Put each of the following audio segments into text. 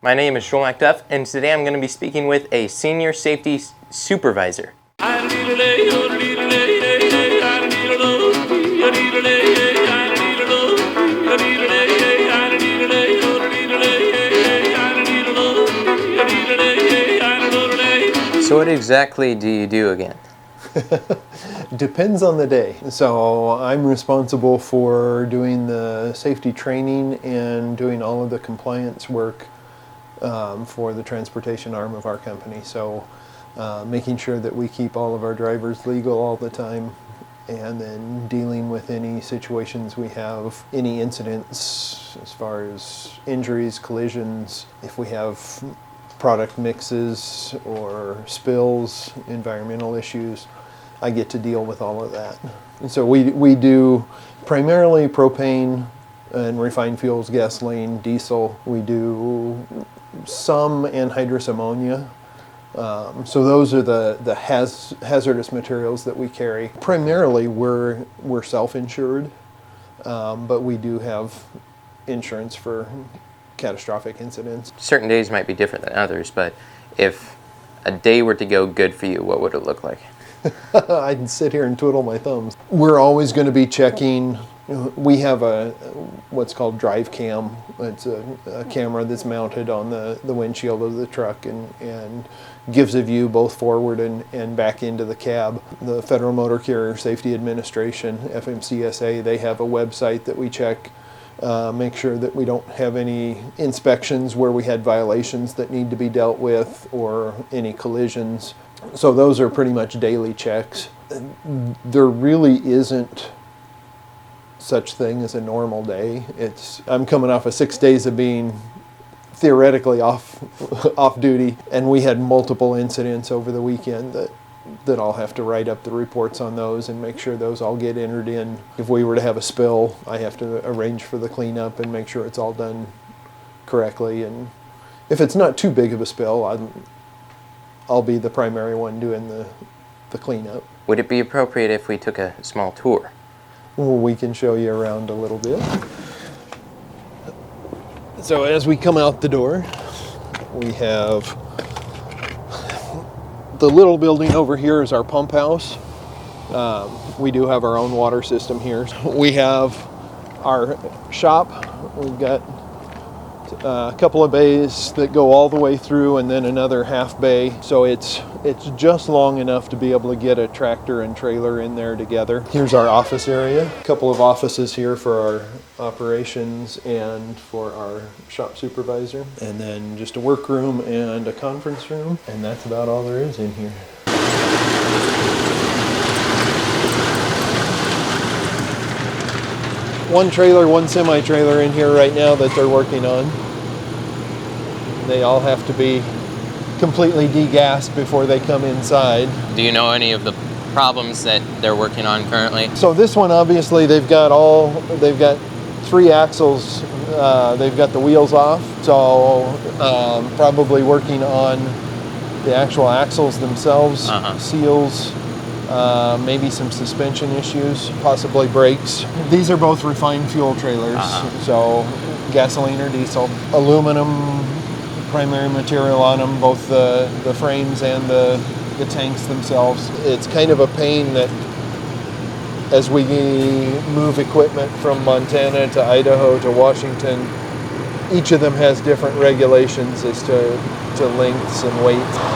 My name is Joel MacDuff, and today I'm going to be speaking with a senior safety supervisor. So what exactly do you do again? Depends on the day. So I'm responsible for doing the safety training and doing all of the compliance work for the transportation arm of our company. So making sure that we keep all of our drivers legal all the time, and then dealing with any situations we have, any incidents as far as injuries, collisions, if we have product mixes or spills, environmental issues, I get to deal with all of that. And so we do primarily propane and refined fuels, gasoline, diesel. We do some anhydrous ammonia. So those are the hazardous materials that we carry. Primarily we're self-insured, but we do have insurance for catastrophic incidents. Certain days might be different than others, but if a day were to go good for you, what would it look like? I'd sit here and twiddle my thumbs. We're always going to be checking. We have what's called drive cam. It's a camera that's mounted on the windshield of the truck and gives a view both forward and back into the cab. The Federal Motor Carrier Safety Administration, FMCSA, they have a website that we check, make sure that we don't have any inspections where we had violations that need to be dealt with or any collisions. So those are pretty much daily checks. There really isn't such thing as a normal day. I'm coming off of 6 days of being theoretically off duty, and we had multiple incidents over the weekend that I'll have to write up the reports on those and make sure those all get entered in. If we were to have a spill, I have to arrange for the cleanup and make sure it's all done correctly. And if it's not too big of a spill, I'll be the primary one doing the cleanup. Would it be appropriate if we took a small tour? Well, we can show you around a little bit. So as we come out the door, we have the little building over here is our pump house. We do have our own water system here. We have our shop. We've got a couple of bays that go all the way through, and then another half bay. So it's just long enough to be able to get a tractor and trailer in there together. Here's our office area. A couple of offices here for our operations and for our shop supervisor. And then just a workroom and a conference room. And that's about all there is in here. One trailer, one semi-trailer in here right now that they're working on. They all have to be completely degassed before they come inside. Do you know any of the problems that they're working on currently? So this one, obviously, they've got 3 axles. They've got the wheels off. So probably working on the actual axles themselves, seals, maybe some suspension issues, possibly brakes. These are both refined fuel trailers, so gasoline or diesel. Aluminum primary material on them, both the frames and the tanks themselves. It's kind of a pain that as we move equipment from Montana to Idaho to Washington, each of them has different regulations as to lengths and weight.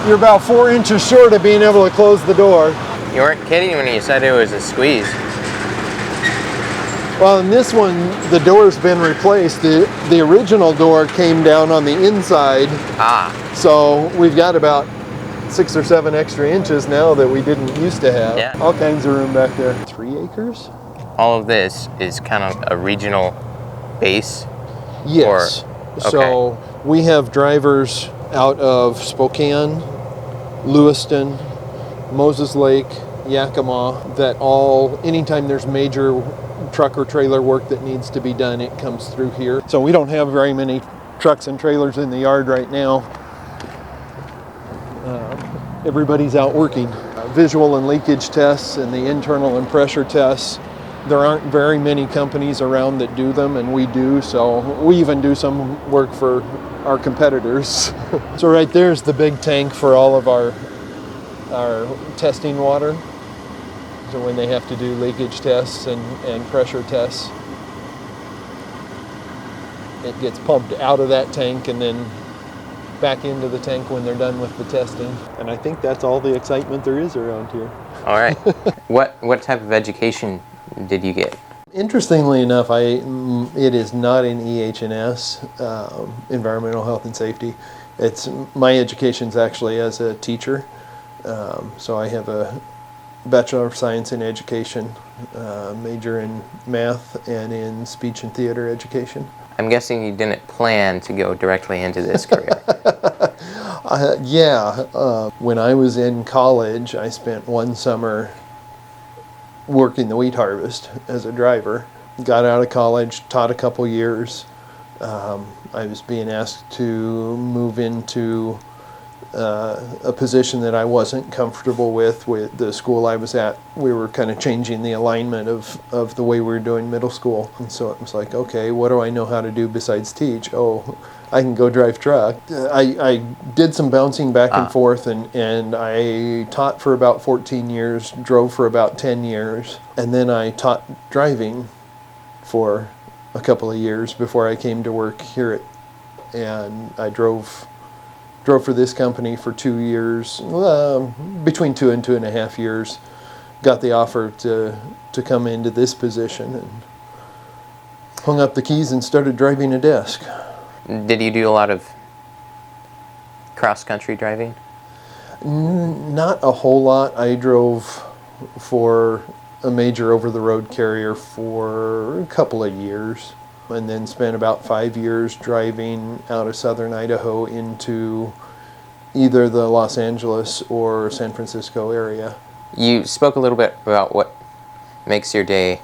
You're about 4 inches short of being able to close the door. You weren't kidding when you said it was a squeeze. Well, in this one, the door's been replaced. The original door came down on the inside. So we've got about 6 or 7 extra inches now that we didn't used to have. Yeah. All kinds of room back there. 3 acres? All of this is kind of a regional base? Yes. Okay. So we have drivers out of Spokane, Lewiston, Moses Lake, Yakima, that all, anytime there's major truck or trailer work that needs to be done, it comes through here. So we don't have very many trucks and trailers in the yard right now. everybody's out working. Visual and leakage tests and the internal and pressure tests, there aren't very many companies around that do them, and we do, so we even do some work for our competitors. So right there's the big tank for all of our testing water. So when they have to do leakage tests and pressure tests, it gets pumped out of that tank and then back into the tank when they're done with the testing. And I think that's all the excitement there is around here. All right. What type of education did you get? Interestingly enough, it is not in EH&S, environmental health and safety. My education's actually as a teacher. So I have a Bachelor of Science in Education, major in math and in speech and theater education. I'm guessing you didn't plan to go directly into this career. When I was in college, I spent one summer working the wheat harvest as a driver. Got out of college, taught a couple years. I was being asked to move into a position that I wasn't comfortable with the school I was at. We were kind of changing the alignment of the way we were doing middle school. And so it was like, okay, what do I know how to do besides teach? Oh, I can go drive truck. I did some bouncing back and forth, and I taught for about 14 years, drove for about 10 years, and then I taught driving for a couple of years before I came to work here and I drove for this company for 2 years, between 2 and 2.5 years. Got the offer to come into this position and hung up the keys and started driving a desk. Did you do a lot of cross-country driving? Not a whole lot. I drove for a major over-the-road carrier for a couple of years, and then spent about 5 years driving out of southern Idaho into either the Los Angeles or San Francisco area. You spoke a little bit about what makes your day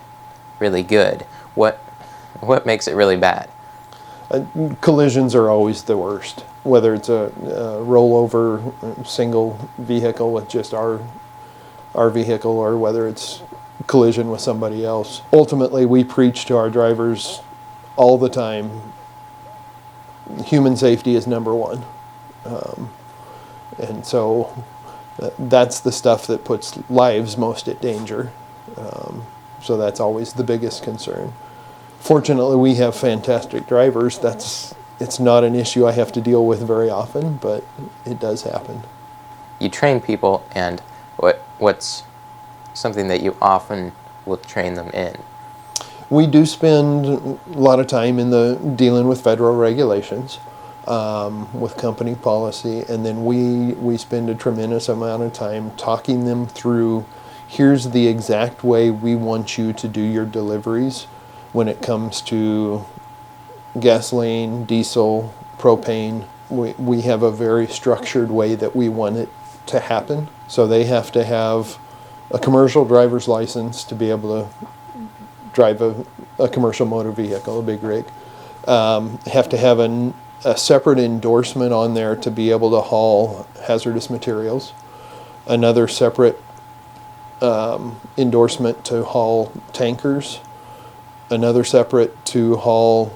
really good. What makes it really bad? Collisions are always the worst, whether it's a rollover single vehicle with just our vehicle, or whether it's collision with somebody else. Ultimately, we preach to our drivers all the time, human safety is number one. And so that's the stuff that puts lives most at danger. So that's always the biggest concern. Fortunately, we have fantastic drivers. It's not an issue I have to deal with very often, but it does happen. You train people, and what's something that you often will train them in? We do spend a lot of time dealing with federal regulations, with company policy, and then we spend a tremendous amount of time talking them through, here's the exact way we want you to do your deliveries when it comes to gasoline, diesel, propane. We have a very structured way that we want it to happen. So they have to have a commercial driver's license to be able to drive a commercial motor vehicle, a big rig. Have to have a separate endorsement on there to be able to haul hazardous materials. Another separate endorsement to haul tankers. Another separate to haul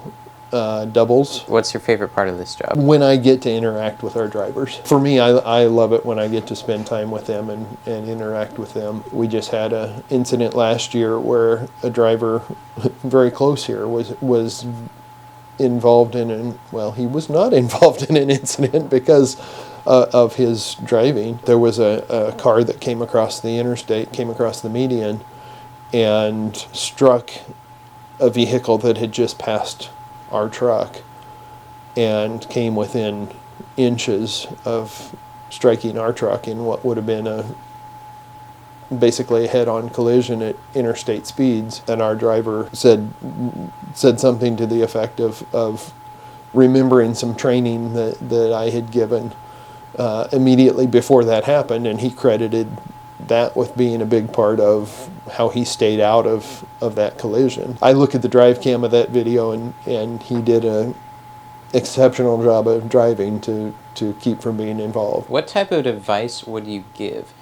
doubles. What's your favorite part of this job? When I get to interact with our drivers. For me, I love it when I get to spend time with them and interact with them. We just had an incident last year where a driver very close here was involved he was not involved in an incident because of his driving. There was a car that came across the interstate, came across the median, and struck a vehicle that had just passed our truck and came within inches of striking our truck in what would have been basically a head-on collision at interstate speeds. And our driver said something to the effect of remembering some training that I had given immediately before that happened, and he credited that with being a big part of how he stayed out of that collision. I look at the drive cam of that video, and he did exceptional job of driving to keep from being involved. What type of advice would you give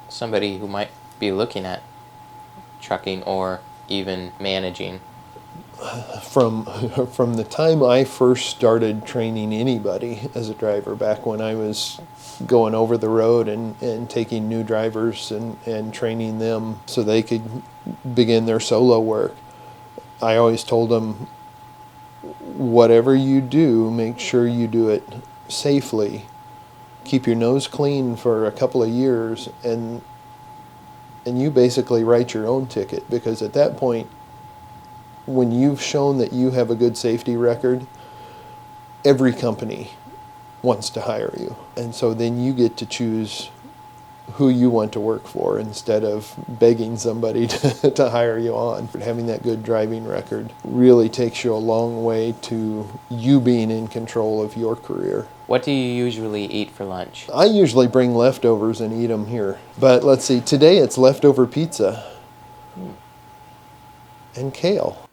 somebody who might be looking at trucking or even managing? From the time I first started training anybody as a driver, back when I was going over the road and taking new drivers and training them so they could begin their solo work, I always told them, whatever you do, make sure you do it safely. Keep your nose clean for a couple of years, and you basically write your own ticket, because at that point, when you've shown that you have a good safety record, every company wants to hire you. And so then you get to choose who you want to work for instead of begging somebody to hire you on. But having that good driving record really takes you a long way to you being in control of your career. What do you usually eat for lunch? I usually bring leftovers and eat them here. But let's see, today it's leftover pizza and kale.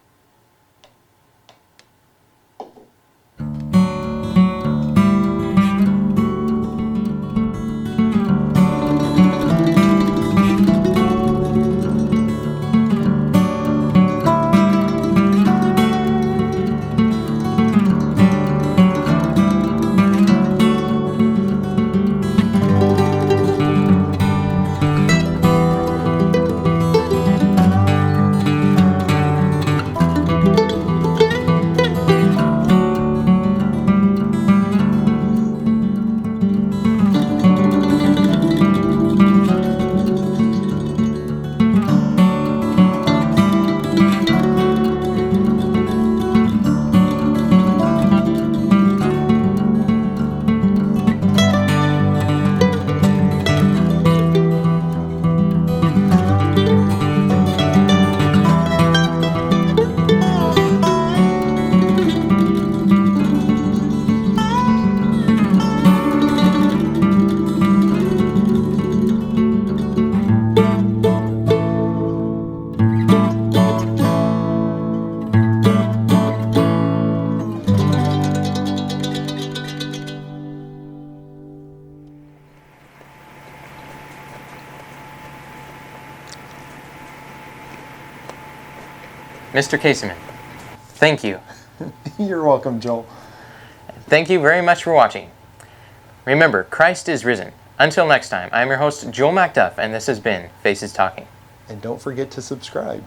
Mr. Caseman, thank you. You're welcome, Joel. Thank you very much for watching. Remember, Christ is risen. Until next time, I'm your host, Joel MacDuff, and this has been Faces Talking. And don't forget to subscribe.